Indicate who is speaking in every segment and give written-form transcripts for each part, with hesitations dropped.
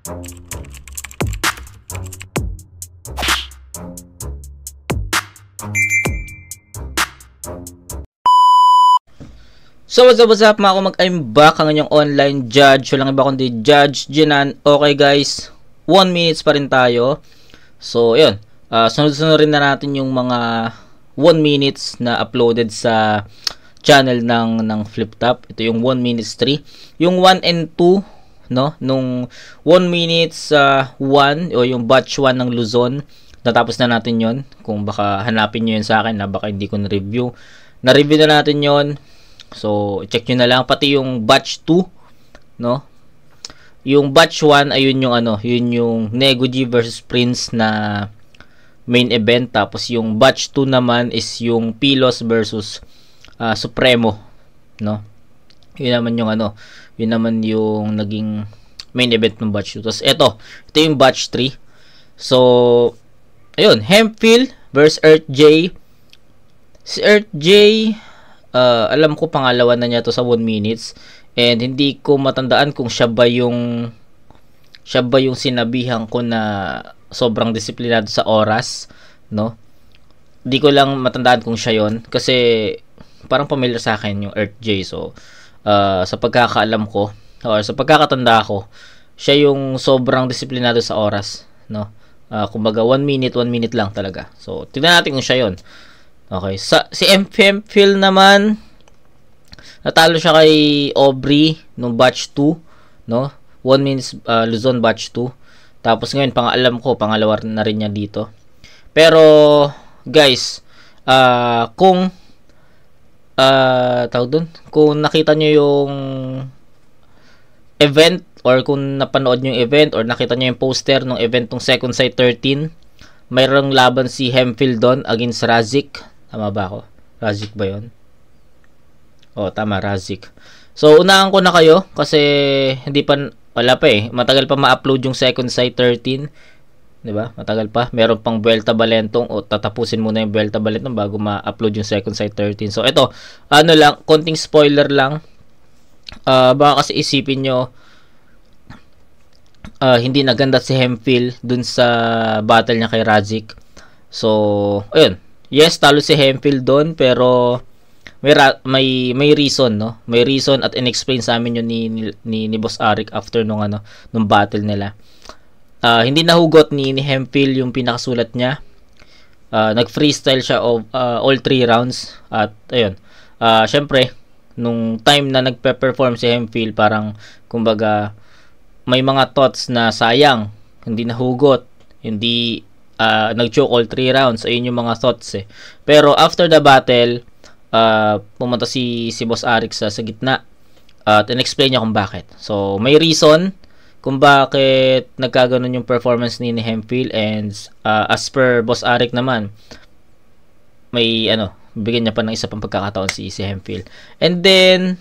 Speaker 1: So what's up mga kumag, I'm back, ang inyong online judge. Walang iba kundi Judge Jinan. Okay guys, 1 minutes pa rin tayo. So yun, sunod-sunod rin na natin yung mga 1 minutes na uploaded sa channel ng FlipTop. Ito yung 1 minutes 3. Yung 1 and 2, no? Nung 1 minutes 1 o yung batch 1 ng Luzon, natapos na natin yon. Kung baka hanapin nyo yun sa akin, na baka hindi ko na-review. Na-review na natin yon. So, check nyo na lang. Pati yung batch 2, no? Yung batch 1, ayun yung yun yung Negoji versus Prince na main event. Tapos yung batch 2 naman is yung Pilos versus Supremo, no? Yun naman yung yun naman yung naging main event ng batch 2. Tapos ito yung batch 3. So, ayun, Hemphill versus Earth J. Si Earth J, alam ko pangalawa na niya to sa 1 minutes, and hindi ko matandaan kung siya ba yung sinabihan ko na sobrang disiplinado sa oras, no? Hindi ko lang matandaan kung siya yon, kasi parang familiar sa akin yung Earth J. So sa pagkakaalam ko or sa pagkakatanda ko, siya yung sobrang disiplinado sa oras, no? Kumbaga 1 minute lang talaga. So tingnan natin kung siya yon. Okay, si Hemphill naman, natalo siya kay Aubrey nung batch 2, no? 1 minutes Luzon batch 2. Tapos ngayon, alam ko, pangalawa na rin niya dito. Pero, guys, kung tawag dun, kung nakita nyo yung event, or kung napanood nyo yung event, or nakita nyo yung poster ng event ng Second Sight 13, mayroong laban si Hemphill doon against Razik. Tama ba ako? Razik ba yun? Oh, tama, Razik. So, unahan ko na kayo kasi wala pa eh. Matagal pa ma-upload yung Second Sight 13. Diba? Matagal pa. Meron pang Vuelta Balentong, o tatapusin muna yung Vuelta Balentong bago ma-upload yung Second Sight 13. So, ito, lang, konting spoiler lang. Baka kasi isipin nyo, hindi naganda si Hemphill dun sa battle niya kay Razik. So, ayun. Yes, talo si Hemphill doon, pero may reason, no? May reason at inexplain sa amin yun ni Boss Arik after nung battle nila. Hindi nahugot ni Hemphill yung pinakasulat niya. Nag-freestyle siya of all 3 rounds, at ayun. Syempre, nung time na nagpe-perform si Hemphill, parang kumbaga may mga thoughts na sayang, hindi nahugot, hindi nag-choke all 3 rounds. Ayun yung mga thoughts eh. Pero after the battle, pumunta si Boss Arik sa gitna at in-explain niya kung bakit. So may reason kung bakit nagkaganon yung performance ni Hemphill, and as per Boss Arik naman, may bigyan niya pa ng isa pang pagkakataon si Hemphill. And then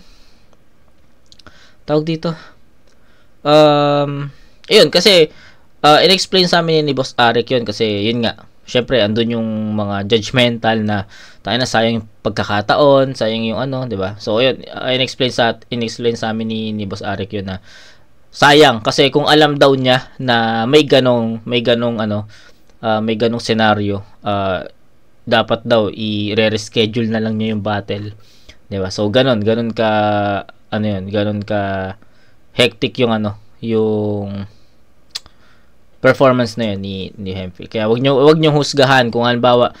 Speaker 1: tawag dito, ayun, kasi in-explain sa amin ni Boss Arik yun kasi yun nga, syempre andun yung mga judgmental na tayo na sayang yung pagkakataon, sayang yung di ba? So yun, in-explain sa amin ni Boss Arik yun na sayang kasi kung alam daw niya na may ganong scenario, dapat daw i-reschedule na lang niya yung battle, di ba? So ganon ka ganon ka hectic yung yung performance na yun ni Hemphill. Kaya wag niyo husgahan kung halimbawa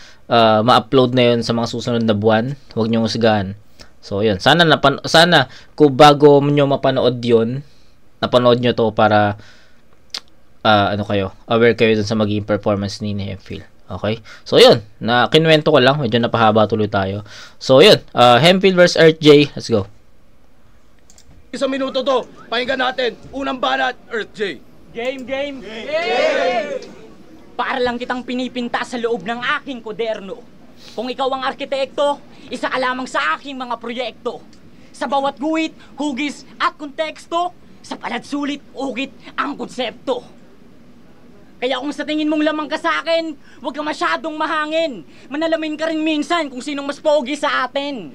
Speaker 1: ma-upload na yun sa mga susunod na buwan. Wag niyo husgahan. So yun, sana kung bago niyo mapanood yun, napanood niyo to para aware kayo dun sa magiging performance ni Hemphill. Okay? So yun, kinuwento ko lang, medyo napahaba tuloy tayo. So yun, Hemphill vs Earth J. Let's go.
Speaker 2: 1 minuto to. Pakinggan natin. Unang banat, Earth J.
Speaker 3: Game! Para lang kitang pinipinta sa loob ng aking kuderno. Kung ikaw ang arkitekto, isa ka lamang sa aking mga proyekto. Sa bawat guhit, hugis at konteksto, sa palad sulit, ugit ang konsepto. Kaya kung sa tingin mong lamang ka sa akin, huwag ka masyadong mahangin. Manalamin ka rin minsan kung sinong mas pogi sa atin.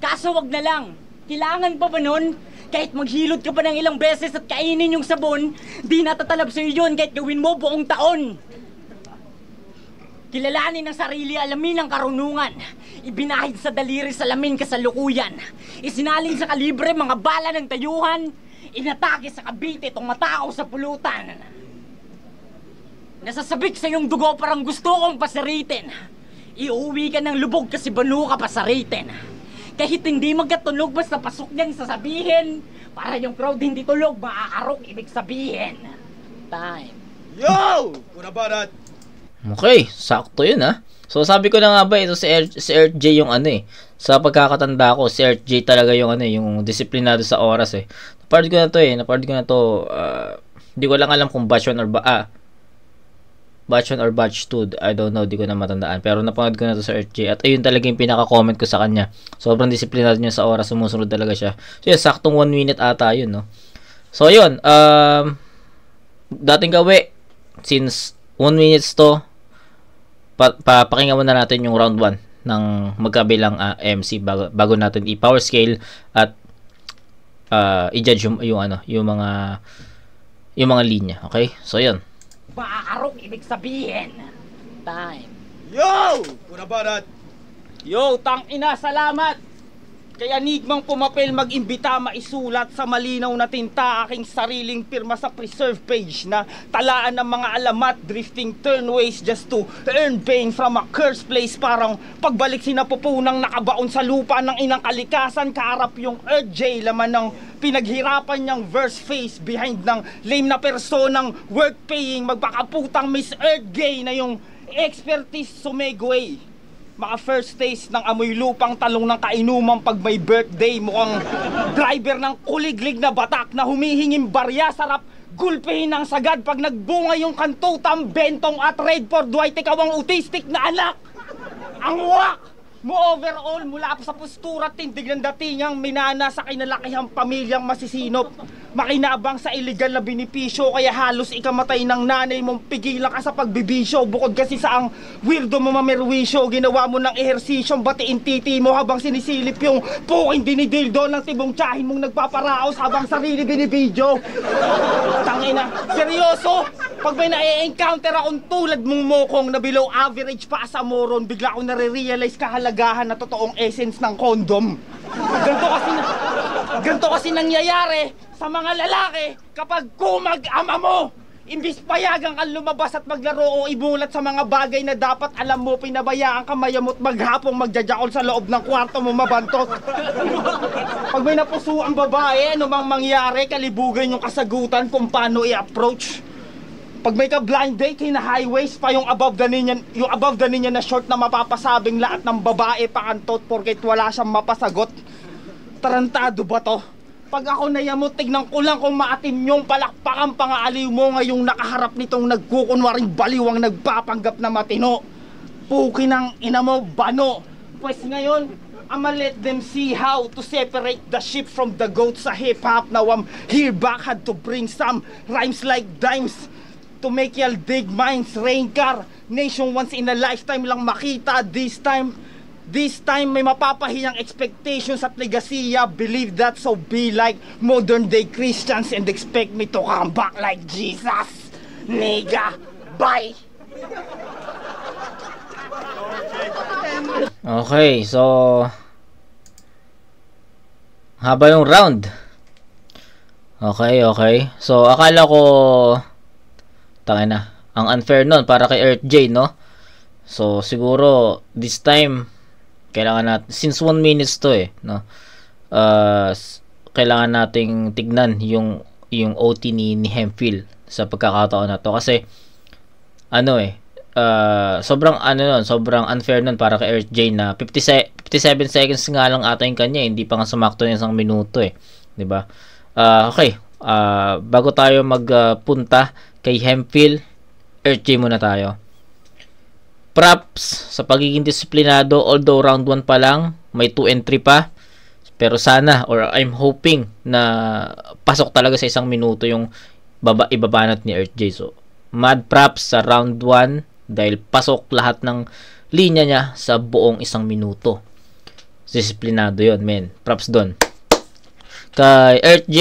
Speaker 3: Kaso wag na lang. Kailangan pa ba nun? Kahit maghilod ka pa ng ilang beses at kainin yung sabon, di natatalab sa'yo yun kahit gawin mo buong taon. Kilalanin ang sarili, alamin ang karunungan. Ibinahid sa daliri, salamin kasalukuyan. Isinalin sa kalibre, mga bala ng tayuhan. Inatake sa Cavite, itong matakaw sa pulutan. Nasasabik sa iyong dugo, parang gusto kong pasaritin. Iuwi ka ng lubog kasi banu ka pasaritin. Kahit hindi magkatunog, basta pasok niyang sasabihin. Para yung crowd hindi tulog, maaarok ibig sabihin. Time.
Speaker 2: Yo! Una banat!
Speaker 1: Okay, sakto yun ha. So sabi ko na nga ba, ito si RJ yung ano eh. Sa pagkakatanda ko, si RJ talaga yung ano eh, yung disiplinado sa oras eh. Napard ko na to eh, hindi ko lang alam kung batch 1 or batch 1 or batch 2, I don't know, di ko na matandaan. Pero napanood ko na to sa RJ at ayun talaga yung pinaka-comment ko sa kanya. Sobrang disiplinado niya sa oras, sumusunod talaga siya. So yun, saktong 1 minute ata yun, no. So yun, dating gawi, since 1 minutes to, pakinggan muna natin yung round 1 ng magkabilang MC bago natin i-power scale at i-judge yung mga linya. Okay? So, yun.
Speaker 3: Maaarok ibig sabihin. Time.
Speaker 2: Yo! Una banat!
Speaker 4: Yo, tang ina, salamat! Kaya nigmang pumapel mag-imbita maisulat sa malinaw na tinta aking sariling pirma sa preserve page na talaan ng mga alamat, drifting turnways just to earn pain from a cursed place. Parang pagbalik sinapupunang nakabaon sa lupa ng inang kalikasan, kaharap yung Earth J, laman ng pinaghirapan niyang verse face behind ng lame na personang work paying, magpakaputang Miss Earth Gay na yung expertise sumegway. Mga first taste ng amoy lupang talong ng kainuman pag may birthday. Mukhang driver ng kuliglig na batak na humihinging barya. Sarap gulpihin ng sagad pag nagbunga yung kantutang bentong at red for Dwight. Ikaw ang autistic na anak. Ang wak mo overall mula pa sa postura at tindig ng datingang minana sa kinalakihang pamilyang masisinop. Makinabang sa illegal na binipisyo kaya halos ikamatay ng nanay mong pigilan ka sa pagbibisyo. Bukod kasi sa ang weirdo mo mamerwisyo, ginawa mo ng ehersisyong batiin titi mo habang sinisilip yung puking dinidildo ng tibong tsahin mong nagpaparaos habang sarili binibidyo. Tangina, seryoso? Pag may na-encounter akong tulad mong mokong na below average pa sa moron, bigla akong nare-realize kahalagahan na totoong essence ng condom. Ganto kasi nangyayari sa mga lalaki kapag kumag-ama mo. Imbis payagan kang lumabas at maglaro o ibulat sa mga bagay na dapat alam mo, pinabayaan ka mayamot maghapong magjajakol sa loob ng kwarto mo mabantot. Pag may napuso ang babae, ano mang mangyari, kalibugan yung kasagutan kung paano i-approach. Pag may ka-blind date, hina-highways pa yung above the ninya na short na mapapasabing lahat ng babae pakantot porket wala siyang mapasagot. Tarantado ba to? Pag ako nayamot, tignan ko lang kung maatim yung palakpakan pangaaliw mo ngayong nakaharap nitong nagkukunwaring baliwang nagpapanggap na matino. Puki ng ina mo, bano. Pues ngayon, I'ma let them see how to separate the sheep from the goats sa hip-hop. Now I'm here back, had to bring some rhymes like dimes to make y'all dig minds. Rain car, nation once in a lifetime lang makita. This time may mapapahiyang expectations at legasiya. Believe that, so be like modern day Christians and expect me to come back like Jesus. Nigga, bye!
Speaker 1: Okay, so haba yung round. Okay. So akala ko tangina, ang unfair nun para kay Earth J, no? So siguro this time kailangan natin, since 1 minutes to no? Kailangan nating tignan yung OT ni Hemphill sa pagkakataon na to kasi sobrang unfair nun para kay Earth J na 57 seconds nga lang ata yung kanya, hindi pa nga sumakto ng 1 minuto 'di ba? Okay, bago tayo magpunta kay Hemphill, Earth J muna tayo. Props sa pagiging disiplinado, although round 1 pa lang, may 2 entry pa. Pero sana, or I'm hoping na pasok talaga sa 1 minuto yung ibabanat ni Earth J. So, mad props sa round 1 dahil pasok lahat ng linya niya sa buong 1 minuto. Disiplinado yon, men. Props doon. Kay Earth J,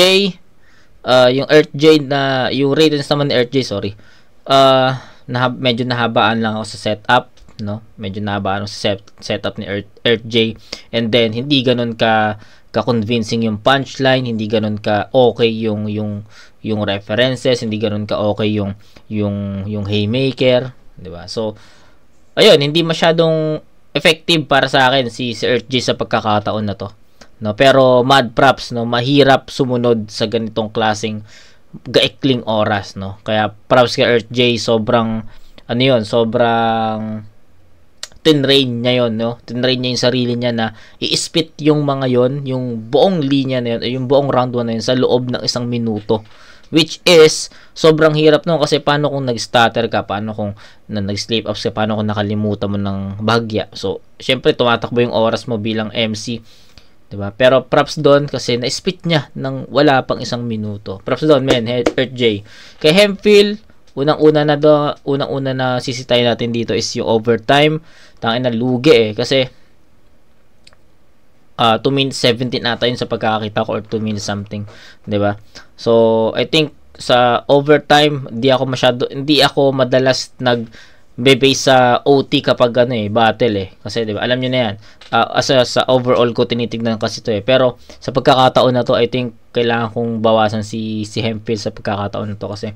Speaker 1: yung Earth J na, yung ratings naman ni Earth J, sorry. Medyo nahabaan lang ako sa setup, no? Medyo nahabaan ako sa setup ni Earth J. And then, hindi ganun ka-convincing yung punchline, hindi ganun ka okay yung references, hindi ganun ka okay yung haymaker, 'di ba? So, ayun, hindi masyadong effective para sa akin si Earth J sa pagkakataon na to. No, pero mad props, no, mahirap sumunod sa ganitong klaseng gaikling oras, no. Kaya props kay Earth J, sobrang sobrang tinrain niya yon, no. Tinrain niya yung sarili niya na i-spit yung mga yon, yung buong linya na yun, yung buong round 1 na yun sa loob ng 1 minuto. Which is sobrang hirap no, kasi paano kung nag-stutter ka, paano kung nag-slip ups ka, paano kung nakalimutan mo ng bahagya. So, syempre tumatakbo yung oras mo bilang MC. Diba? Pero props doon kasi na-spit niya ng wala pang 1 minuto. Props doon, men, Earth J. Kay Hemphill, unang-una na sisitayin natin dito is yung overtime. Tangin na lugi kasi 2 minutes 17 ata yun sa pagkakakita ko, or 2 minutes something, 'di ba? So, I think sa overtime, hindi ako madalas base sa OT kapag battle kasi 'di ba, alam niyo na 'yan. Sa overall ko tinitingnan kasi to pero sa pagkakataon na to, I think kailangan kong bawasan si Hemphill sa pagkakataon na to kasi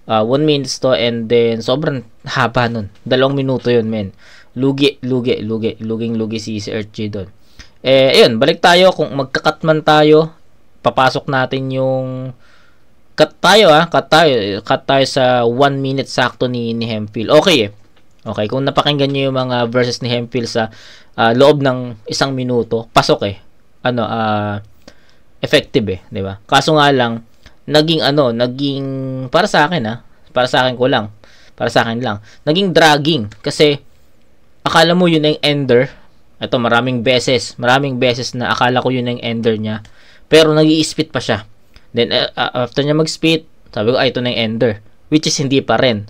Speaker 1: 1 minutes to, and then sobrang haba nun. 2 minuto yun, men. Luging lugi si Earth J doon. Ayun, balik tayo. Kung magka-cut man tayo, papasok natin yung cut tayo sa 1 minute sakto ni Hemphill. Okay Okay, kung napakinggan niyo yung mga verses ni Hemphill sa loob ng 1 minuto, pasok effective 'di ba? Kaso nga lang naging para sa akin lang, naging dragging kasi akala mo yun na yung ender. Ito, maraming beses na akala ko yun na yung ender niya, pero nag-i-spit pa siya. Then after niya mag-spit, sabi ko ito na yung ender, which is hindi pa rin.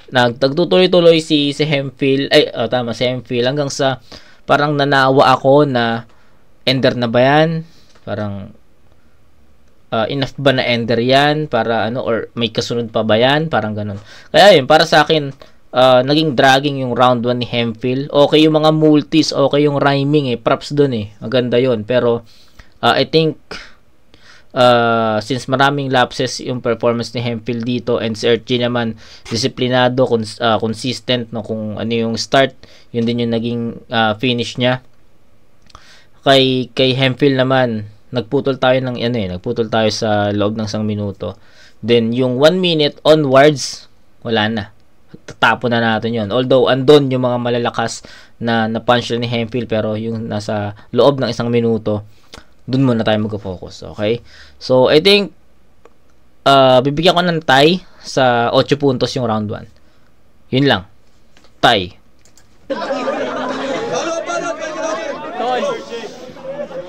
Speaker 1: Nagtutuloy-tuloy si Hemphill, si Hemphill, hanggang sa parang nanawa ako na ender na ba yan? Parang enough ba na ender yan para or may kasunod pa ba yan, parang ganun. Kaya yun, para sa akin naging dragging yung round 1 ni Hemphill. Okay yung mga multis, okay yung rhyming props dun maganda yun, pero I think since maraming lapses yung performance ni Hemphill dito, and si Earth J naman disiplinado, consistent kung ano yung start, yun din yung naging finish niya. Kay Hemphill naman, nagputol tayo sa loob ng 1 minuto. Then yung 1 minute onwards, wala na. Tatapon na natin yun. Although andon yung mga malalakas na punch ni Hemphill, pero yung nasa loob ng 1 minuto, dun muna tayo mag-focus. Okay? So I think bibigyan ko ng tie sa 8 puntos yung round 1. Yun lang. Tie.
Speaker 3: Tol,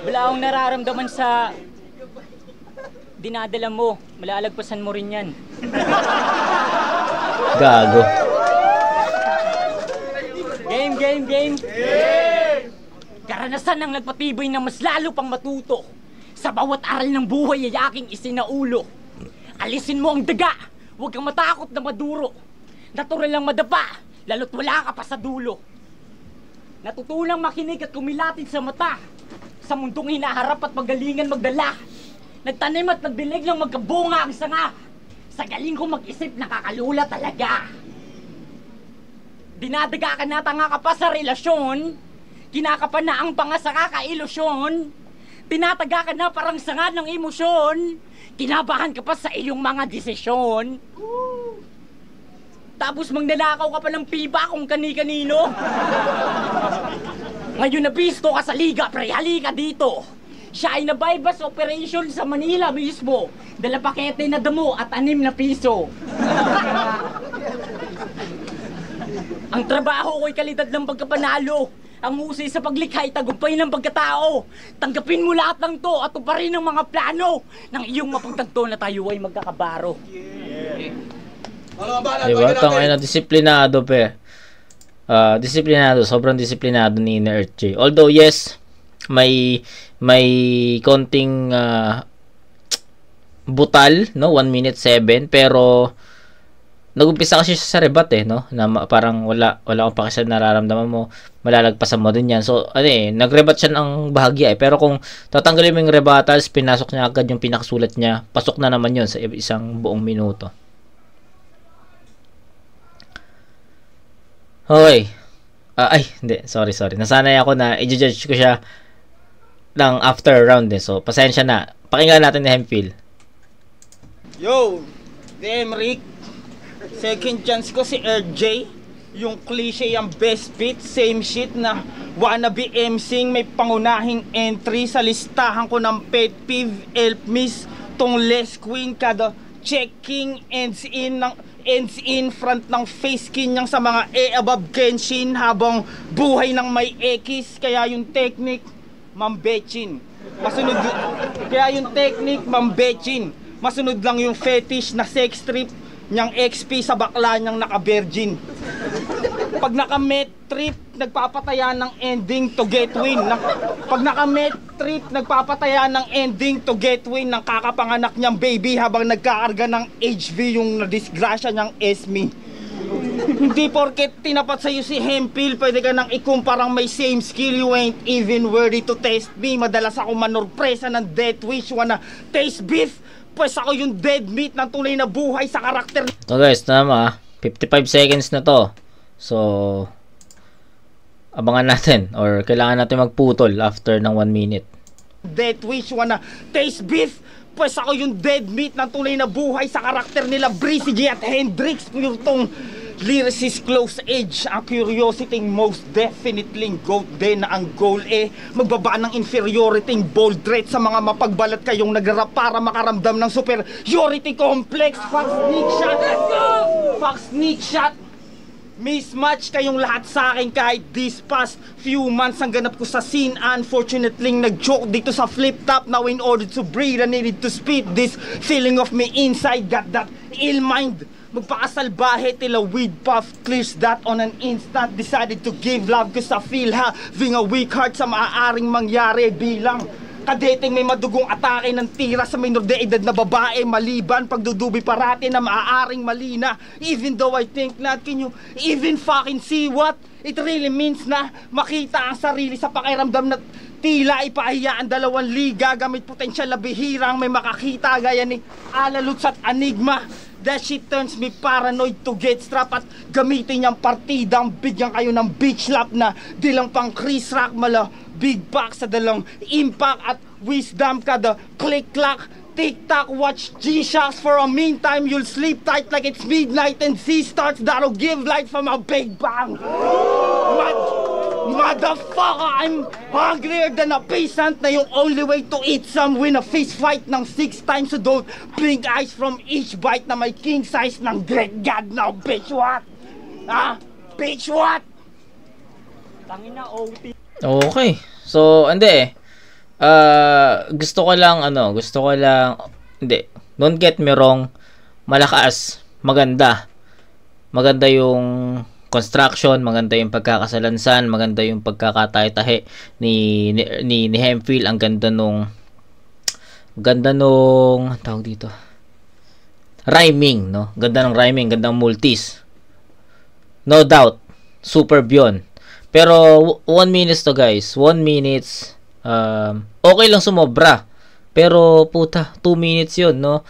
Speaker 3: wala akong nararamdaman sa dinadala mo. Malalagpasan mo rin yan.
Speaker 1: Gago.
Speaker 3: Game! Karanasan ang nagpatibay na mas lalo pang matuto. Sa bawat aral ng buhay ay aking isinaulo. Alisin mo ang daga, huwag kang matakot na maduro. Natural lang madapa, lalo't wala ka pa sa dulo. Natutulang makinig at kumilatin sa mata. Sa mundong hinaharap at magalingan magdala. Nagtanim at nagbilig lang magkabunga ang sanga. Sa galing kong mag-isip, nakakalula talaga. Dinadaga ka na, tanga ka pa sa relasyon. Kinakapan na ang panga sa kakailusyon. Tinataga ka na parang sangad ng emosyon. Kinabahan ka pa sa iyong mga desisyon. Tapos magnanakaw ka pa ng piba kung kani-kanino. Ngayon nabisto ka sa liga, pre, halika dito. Siya ay nabaybas operation sa Manila mismo. Dala pakete na damo at 6 na piso. Ang trabaho ko'y kalidad ng pagkapanalo. Ang husay sa paglikha ay tagumpay ng pagkatao. Tanggapin mo lahat ng to at tuparin ang mga plano ng iyong mapagtanto na tayo ay magkakabaro.
Speaker 1: Diba? Tangay na disiplinado disiplinado, sobrang disiplinado ni Earth J. Although yes, may konting butal, no? 1 minute 7, pero nagumpisa kasi siya sa rebat no? Na parang wala akong paki sa nararamdaman mo, malalagpasan mo din yan. So, nagrebat siya ng bahagya Pero kung tatanggalin mo yung rebatals, pinasok niya agad yung pinakasulat niya, pasok na naman yun sa isang buong minuto. Okay. Hindi. Sorry. Nasanay ako na i-judge ko siya ng after round So, pasensya na. Pakinggan natin ni Hemphill.
Speaker 4: Yo, Rick. Second chance ko si RJ. Yung cliche yung best fit, same shit na wannabe MCing may pangunahing entry sa listahan ko ng pet peeve, help miss tong Les Queen kada checking ends in front ng face skin niyang sa mga above Genshin habang buhay ng may X. Kaya yung technique mambetchin. Masunod lang yung fetish na sex trip niyang XP sa bakla niyang naka-virgin. Pag naka-met trip, nagpapataya ng ending to get win. Pag naka-met trip, nagpapataya ng ending to get win ng kakapanganak niyang baby habang nagkakarga ng HV yung nadisgrasya niyang Esme. Hindi porket tinapat sa'yo si Hemphill, pwede ka nang ikumpara may same skill. You ain't even worthy to test me. Madalas ako manorpresa ng death wish. Wanna taste beef? Pues ako yung dead meat ng tunay na buhay sa karakter.
Speaker 1: So guys, tama 55 seconds na to. So, abangan natin or kailangan natin magputol after ng 1 minute.
Speaker 4: Death wish, wanna taste beef? Pues ako yung dead meat ng tunay na buhay sa karakter nila Breezy J at Hendrix. Pure tong lyricist close edge. Ang curiosity most definitely goat din na ang goal magbaba ng inferiority bold threat sa mga mapagbalat kayong nagrarap para makaramdam ng superiority complex. Fuck sneak shot. Fuck sneak shot. Mismatch kayong lahat sa akin kahit this past few months ang ganap ko sa scene. Unfortunately, nag-joke dito sa flip top. Now in order to breathe, I needed to spit this feeling of me inside. Got that ill mind. Magpakasalbahe till a weed puff clears that on an instant. Decided to give love cause I feel having a weak heart sa maaaring mangyari bilang kadeting may madugong atake ng tira sa minor de edad na babae maliban pagdudubi parati na maaaring malina. Even though I think not, can you even fucking see what it really means na makita ang sarili sa pakiramdam na tila ipahiya ang dalawang liga gamit potensyal na bihirang may makakita gaya ni Alaluts at Enigma. That shit turns me paranoid to get strap at gamitin niyang partidang bigyan kayo ng bitch slap na dilang pang Chris Rock mala big back sa dalang impact at wisdom kada click-clack TikTok, watch G-Shocks for a meantime. You'll sleep tight like it's midnight and C starts that'll give light from a big bang. Motherfucker, I'm hungrier than a peasant na yung only way to eat some win a fist fight ng 6 times so don't blink eyes from each bite na may king size ng great god now, bitch what? Bitch what?
Speaker 3: Tangina, OT.
Speaker 1: Okay. So, hindi gusto ko lang, don't get me wrong, malakas, maganda yung construction, maganda yung pagkakasalansan, maganda yung pagkakatahe-tahe ni Hemphill, ang ganda nung tawag dito, rhyming, no? Ganda ng rhyming, ganda ng multis. No doubt, superb yun. Pero 1 minute to guys, 1 minutes okay lang sumobra. Pero puta, 2 minutes 'yun, no?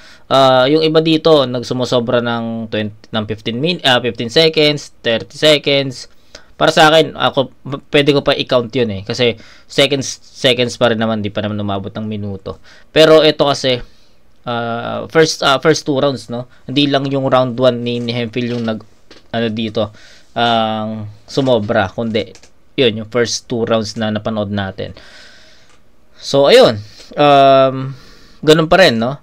Speaker 1: Yung iba dito nagsumosobra ng 15 seconds, 30 seconds. Para sa akin, ako pwede ko pa i-count 'yun kasi seconds pa rin naman, di pa naman umabot ng minuto. Pero ito kasi first 2 rounds, no? Hindi lang yung round 1 ni Hemphill yung dito sumobra, kundi 'yun yung first 2 rounds na napanood natin. So ayun, ganun pa rin, no?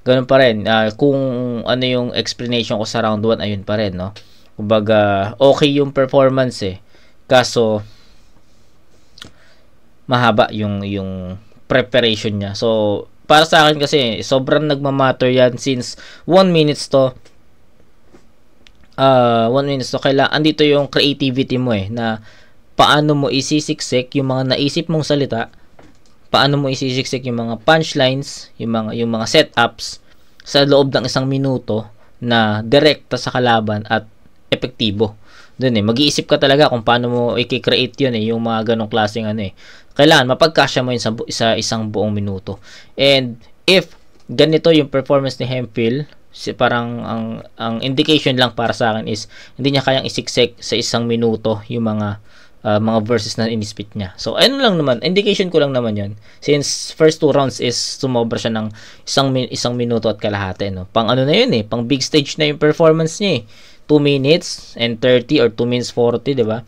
Speaker 1: Ganun pa rin. Kung ano yung explanation ko sa round 1, ayun pa rin, no? Kumbaga, okay yung performance kaso mahaba yung preparation niya. So, para sa akin kasi, sobrang nagmamatter yan since 1 minutes to. 1 minutes to, kailangan, andito yung creativity mo na paano mo isisiksik yung mga naisip mong salita, paano mo isisiksik yung mga punchlines, yung mga setups, sa loob ng 1 minuto na direkta sa kalaban at epektibo. Doon mag-iisip ka talaga kung paano mo i-create yun yung mga ganong klaseng kailangan mapagkasya mo yun sa isang buong minuto. And if ganito yung performance ni Hemphill, parang ang indication lang para sa akin is hindi niya kayang isiksik sa 1 minuto yung mga verses na inispit niya. So, ano lang naman, indication ko lang naman yun. Since first 2 rounds is sumobra siya ng 1 minuto at kalahati, no? Pang ano na yun pang big stage na yung performance niya 2 minutes and 30 or 2 minutes 40, diba?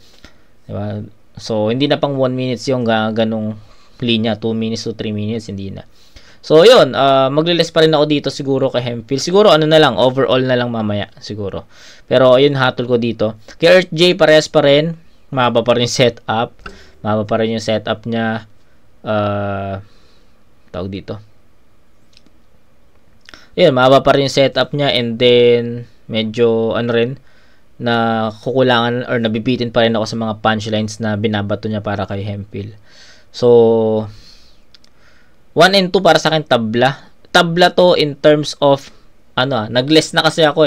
Speaker 1: Diba? So, hindi na pang 1 minutes yung ganong linya, 2 minutes to 3 minutes, hindi na. So, yun, maglilis pa rin ako dito siguro kay Hemphill. Siguro, ano na lang, overall na lang mamaya, siguro. Pero, ayun, hatol ko dito. Kay Earth J, parehas pa rin. Mahaba pa rin yung setup. Mahaba pa rin yung setup niya. Tawag dito. Ayun, mahaba pa rin yung setup niya. And then, medyo, na kukulangan or nabibitin pa rin ako sa mga punchlines na binabato niya para kay Hemphill. So, 1 and 2 para sa akin tabla. Tabla to in terms of nag-less na kasi ako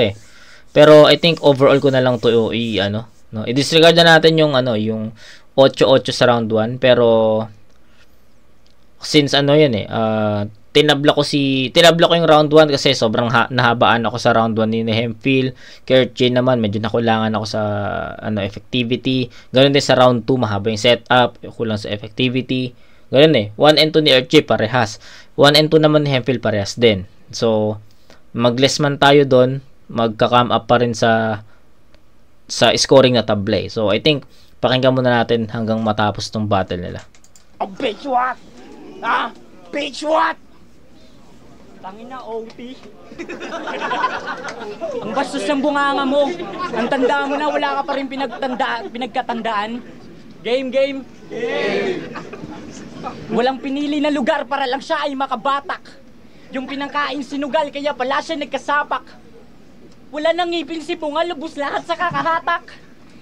Speaker 1: Pero I think overall ko na lang to i-disregard na natin yung yung 8-8 sa round 1, pero since tinabla ko yung round 1 kasi sobrang nahabaan ako sa round 1 ni Hemphill. Kay Earth J naman medyo nakulangan ako sa effectivity. Ganoon din sa round 2, mahaba yung setup, kulang sa effectivity. Ganoon 1 and 2 ni Earth J parehas. 1 and 2 naman ni Hemphill parehas din. So mag-less man tayo doon, magka-come up pa rin sa scoring na table. So I think pakinggan muna natin hanggang matapos tong battle nila.
Speaker 3: Bitch what? Bitch what? Tangina OT. Ang bastos ng bunganga mo. Ang tanda mo na wala ka pa rin pinagkatandaan. Game. Walang pinili na lugar para lang siya ay makabatak. Yung pinangkain sinugal kaya pala siya nagkasapak. Wala nang ngipin si Punga, lubos lahat sa kakahatak.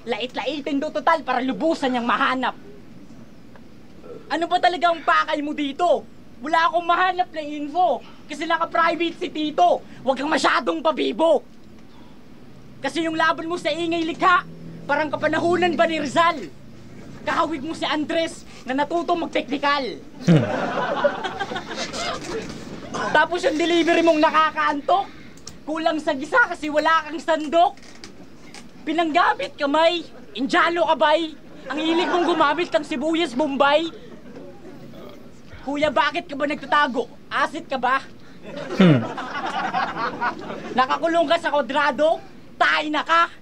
Speaker 3: Lait-laitin do total para lubusan niyang mahanap. Ano ba talaga ang pakay mo dito? Wala akong mahanap na info. Kasi naka-private si Tito. Huwag kang masyadong pabibo. Kasi yung laban mo sa ingay likha, parang kapanahunan ba ni Rizal? Kahawig mo si Andres na natutong mag-technical. Tapos yung delivery mong nakakaantok, kulang sa gisa kasi wala kang sandok. Pinanggamit kamay, injalo kabay. Ang hilig mong gumamit ng sibuyas Bombay. Kuya, bakit ka ba nagtatago? Asit ka ba? Nakakulong ka sa kwadrado? Tayo na ka?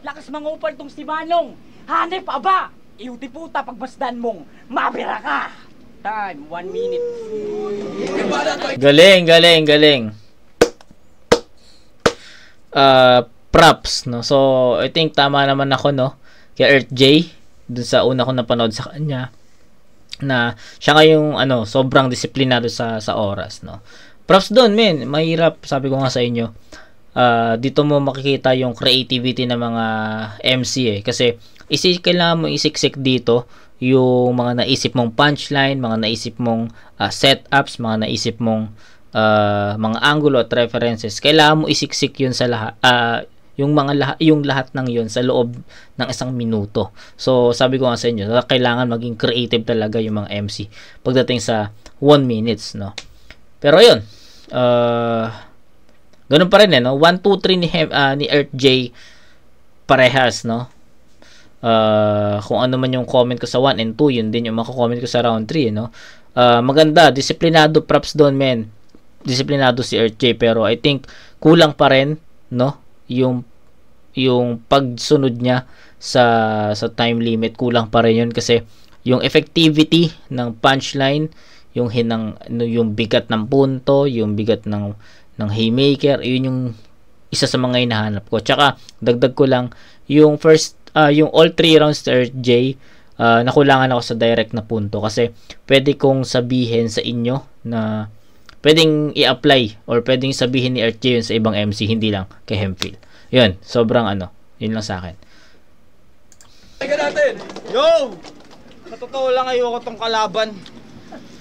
Speaker 3: Lakas mangupal tong si Manong. Hanep aba? Iuti puta pagbasdan mong mabira ka. Time, 1 minute.
Speaker 1: Galing. Props, no? So, I think tama naman ako, no? Kay Earth J, dun sa una ko napanood sa kanya, na siya ngayong, sobrang disiplinado sa oras, no? Props dun, men. Mahirap, sabi ko nga sa inyo. Dito mo makikita yung creativity ng mga MC, Kasi, kailangan mo isiksik dito yung mga naisip mong punchline, mga naisip mong setups, mga naisip mong mga angulo at references. Kailangan mo isiksik yun sa lahat, yung lahat ng yun sa loob ng 1 minuto. So sabi ko nga sa inyo, kailangan maging creative talaga yung mga MC pagdating sa 1 minutes, no? Pero yun, ganun pa rin, no? 1, 2, 3 ni Earth J parehas, no? Kung ano man yung comment ko sa 1 and 2, yun din yung mako-comment ko sa round 3, no? Maganda, disiplinado, props doon, men. Disiplinado si Earth J, pero I think kulang pa rin, no? Yung pagsunod niya sa time limit, kulang pa rin yun kasi yung effectivity ng punchline, yung bigat ng punto, yung bigat ng haymaker, yun yung isa sa mga hinahanap ko. Tsaka dagdag ko lang yung yung all 3 rounds to Earth J, nakulangan ako sa direct na punto kasi pwede kong sabihin sa inyo na pwedeng i-apply or pwedeng sabihin ni Earth J yun sa ibang MC, hindi lang kay Hemphill. Yun, sobrang yun lang sa akin.
Speaker 2: Tingnan natin!
Speaker 4: Yo! Sa totoo lang, ayoko tong kalaban.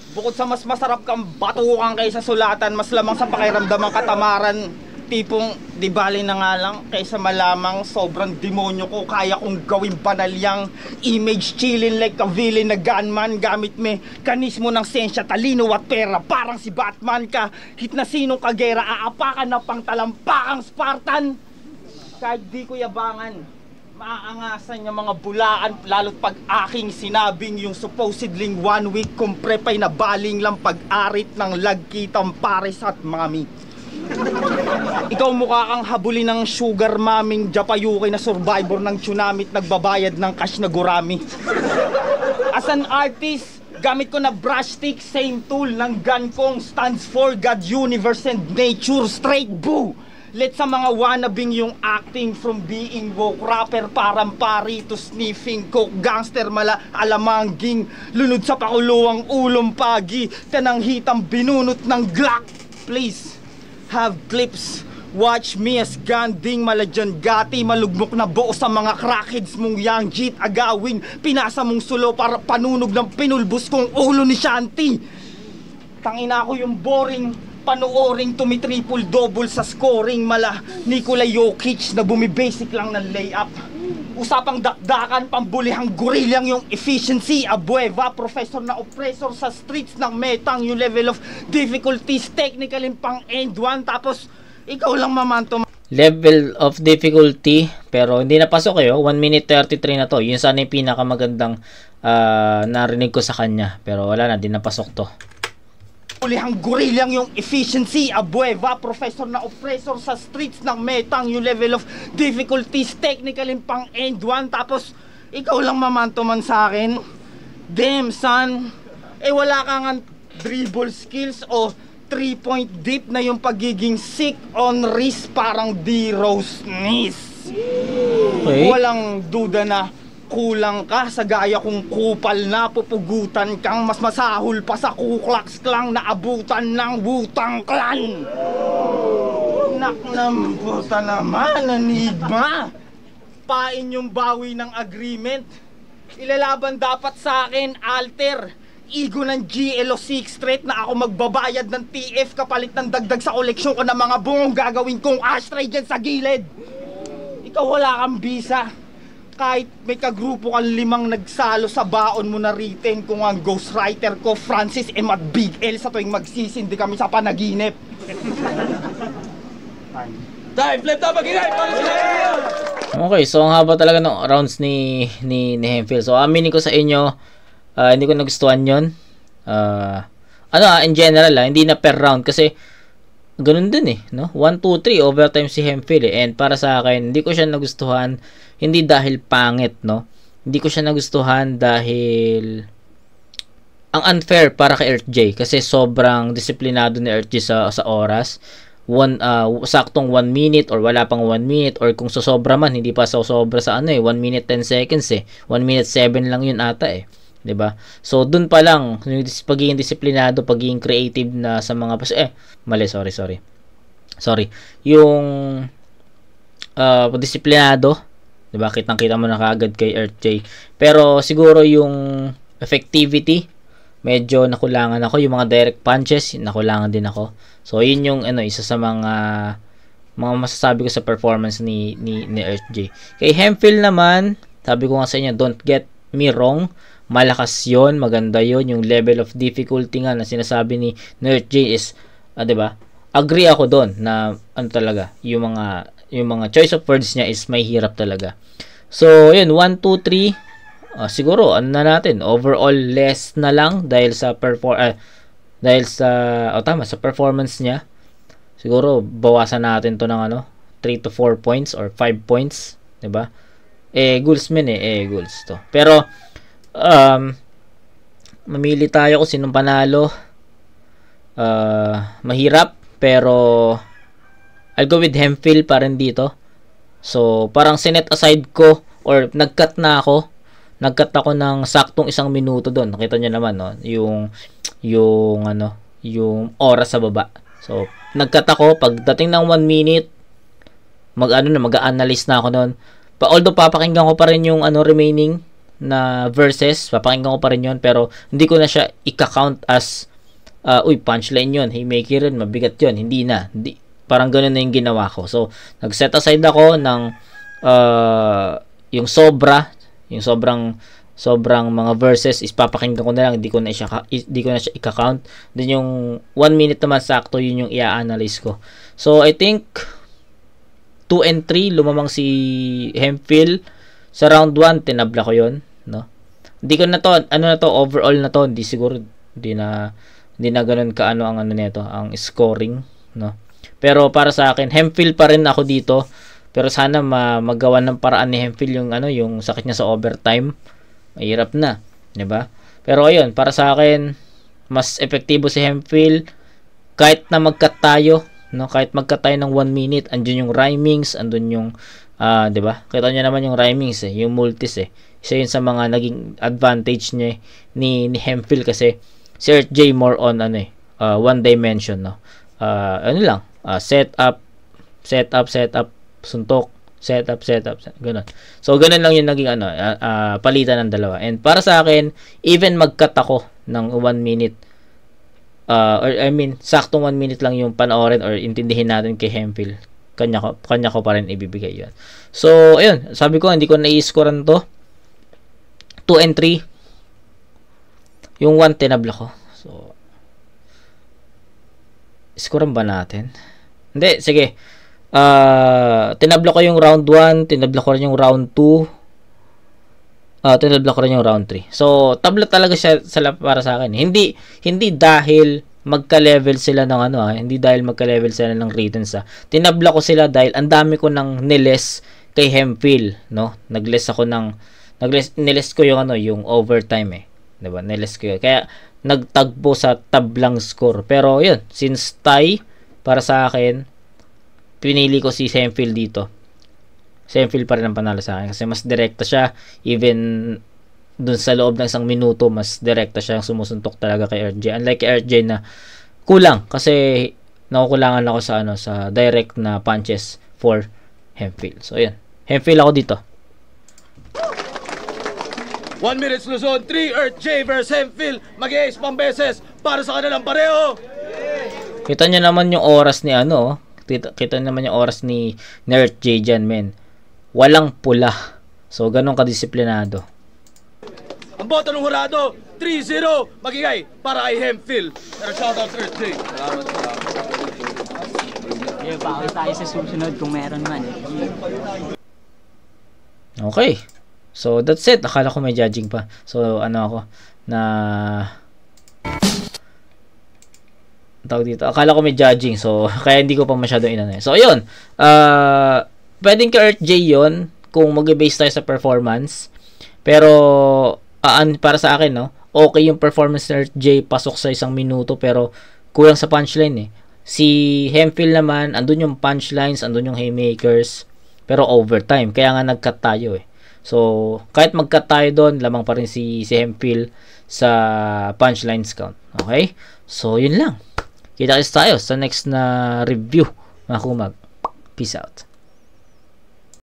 Speaker 4: Bukod sa mas masarap kang batukan kaysa sulatan, mas lamang sa pakiramdam ang katamaran. Tipong, di bali na nga lang, kaysa malamang sobrang demonyo ko, kaya kong gawin banal yang image chillin like a villain na gunman. Gamit mekanismo ng sensya, talino at pera, parang si Batman ka. Hit na sinong kagera, aapakan na pang talampakang Spartan. Kahit di ko yabangan, maaangasan yung mga bulaan, lalo't pag aking sinabing yung supposedly 1 week kung prepay na baling lang pag-arit ng lagkitang pares at mami. Ikaw mukha kang habulin ng sugar maming Japayuki na survivor ng tsunami at nagbabayad ng cash na gurami. As an artist, gamit ko na brush stick, same tool ng gun kong stands for God, Universe, and Nature. Straight boo! Let sa mga wanabing yung acting from being woke, rapper parang pari to sniffing coke, gangster mala alamangging, lunod sa pakuluang ulong pagi, tananghitang binunot ng Glock. Please, have clips. Watch me as ganding maladyan gati, malugmok na buo sa mga crackheads mong young jeet agawing, pinasa mong sulo para panunog ng pinulbos kong ulo ni Shanti. Tangina ko yung boring panooring tumi-triple double sa scoring mala Nikola Jokic na bumibasic lang ng layup. Usapang dakdakan, pambulihang gorilyang yung efficiency, abueva, professor na oppressor sa streets ng metang, yung level of difficulties, technical yung pang end one, tapos ikaw lang mamanto.
Speaker 1: Level of difficulty, pero hindi napasok eh, 1 minute 33 na to. Yun sana yung pinakamagandang narinig ko sa kanya, pero wala na, di napasok to.
Speaker 4: Ulihang gorilyang yung efficiency, abueva, professor na oppressor sa streets ng metang, yung level of difficulties, technical yung pang end one, tapos ikaw lang mamanto man sa akin. Damn son, eh wala ka nga dribble skills o 3-point deep na yung pagiging sick on wrist, parang D-Rose Nis.
Speaker 1: Okay.
Speaker 4: Walang duda na kulang ka sa gaya kong kupal na pupugutan kang mas masahol pa sa Ku Klux Klan na abutan ng Wu-Tang Clan. Naknambuta naman, Enigma. Pain yung bawi ng agreement. Ilalaban dapat sa akin, Alter. Ego ng GLO 6 Street na ako magbabayad ng TF kapalit ng dagdag sa koleksyon ko ng mga bungong gagawin kong ashtray dyan sa gilid. Ikaw wala kang bisa. Kahit may kagrupo kang 5 nagsalo sa baon mo na written kung ang ghostwriter ko, Francis M. at Big L sa tuwing magsisindi kami sa panaginip.
Speaker 2: Time, flip top, mag-inay!
Speaker 1: Okay, so ang haba talaga ng rounds ni Hemphill. So aminin ko sa inyo, hindi ko nagustuhan yun. In general, hindi na per round kasi ganun din eh, no? 1, 2, 3 overtime si Hemphill eh. And para sa akin, hindi ko siya nagustuhan, hindi dahil pangit, no? Hindi ko siya nagustuhan dahil ang unfair para kay RJ kasi sobrang disiplinado ni RJ sa oras. Saktong 1 minute or wala pang 1 minute, or kung sosobra man, hindi pa sobra sa 1 minute 10 seconds eh. 1 minute 7 lang yun ata eh. 'Di ba? So dun pa lang yung pagiging disiplinado, pagiging creative na sa mga sorry. Yung disiplinado, 'di ba? Kitang-kita mo na kaagad kay RJ. Pero siguro yung effectivity medyo nakulangan ako, yung mga direct punches nakulangan din ako. So yun yung isa sa mga masasabi ko sa performance ni RJ. Kay Hemphill naman, sabi ko nga sa inyo, don't get me wrong, malakas yon, maganda yon, yung level of difficulty nga na sinasabi ni RJ is 'di ba? Agree ako doon na talaga, yung mga choice of words niya is may hirap talaga. So yun, 1 2 3 siguro na natin overall less na lang dahil sa sa performance niya. Siguro bawasan natin to ng 3 to 4 points or 5 points, 'di ba? Goalsman goals to. Pero mamili tayo kung sinong panalo. Mahirap, pero I'll go with Hemphill pa rin dito. So parang sinet aside ko or nag-cut ako ng saktong 1 minuto doon. Nakita niyo naman, no, yung oras sa baba. So nag-cut ako pagdating ng 1 minute, mag-analyze na ako noon. Although papakinggan ko pa rin yung remaining na verses, papakinggan ko pa rin yun, pero hindi ko na siya i-count as punchline yun, haymaker yun, mabigat yun, hindi na. Parang ganun na yung ginawa ko. So, nag-set aside ako ng yung sobrang mga verses is papakinggan ko na lang, hindi ko na siya i-count. Then yung 1 minute naman sakto, yun yung i-analyze ko. So I think 2 and 3 lumamang si Hemphill sa round 1, tinabla ko yun, no? Hindi ko na to, overall na to, hindi na ganoon ka ang nito, ang scoring, no? Pero para sa akin, Hemphill pa rin ako dito. Pero sana magawa ng paraan ni Hemphill yung sakit niya sa overtime. Mahirap na, 'di ba? Pero ayun, para sa akin, mas epektibo si Hemphill kahit na magkat tayo, no? Kahit magkat tayo ng 1 minute, andun yung rhymings, andun yung 'di ba? Kita niyo naman yung rhymings yung multis Isa yun sa mga naging advantage niya ni Hemphill kasi si RJ more on one dimension, no? Setup, suntok, setup, ganun. So, ganun lang yung naging palitan ng dalawa. And para sa akin, even mag-cut ako ng 1 minute, saktong 1 minute lang yung panoorin or intindihin natin kay Hemphill, kanya ko pa rin ibibigay yun. So, ayun, sabi ko, hindi ko na-i-scorean to. 2 and 3. Yung 1, tinabla ko. So, scorean ba natin? Hindi, sige. Tinabla ko yung round 1, tinabla ko rin yung round 2, tinabla ko rin yung round 3. So, tabla talaga siya para sa akin. Hindi dahil magka-level sila ng hindi dahil magka-level sila ng written tinabla ko sila dahil ang dami ko ng niles kay Hemphill, no? Niles ko yung overtime 'di ba? Niles ko yun. Kaya nagtagpo sa tablang score. Pero yun, since tie para sa akin, pinili ko si Hemphill dito. Si Hemphill pa rin ang panalo sa akin kasi mas direkta siya, even dun sa loob ng 1 minuto, mas direkta siya, sumusuntok talaga kay RJ. Unlike kay RJ na kulang kasi nakukulangan ako sa direct na punches for Hemphill. So ayan, Hemphill ako dito.
Speaker 2: 1 minute Luzon, 3 Earth J versus Hemphill. Mag-i-ace pang beses para sa kanilang pareho.
Speaker 1: Kita nyo naman yung oras ni kita naman yung oras ni Earth J dyan, men. Walang pula. So, ganun kadisiplinado.
Speaker 2: Ang boto ng hurado, 3-0. Magigay para kay Hemphill. Pero shoutout Earth J. Salamat.
Speaker 3: Bawal tayo sa susunod kung meron man.
Speaker 1: Okay. So, that's it. Akala ko may judging pa. So, tawag dito. Akala ko may judging. So, kaya hindi ko pa masyado So, ayun. Pwedeng ka Earth J yun kung mag-base tayo sa performance. Pero, para sa akin, no? Okay yung performance ni Earth J. Pasok sa 1 minuto. Pero, kulang sa punchline Si Hemphill naman, andun yung punchlines, andun yung haymakers. Pero overtime. Kaya nga nag-cut tayo So, kahit mag-cut tayo doon, lamang pa rin si Hemphill sa punchlines count. Okay? So, yun lang. Kita-kits tayo sa next na review, mga kumag. Peace out.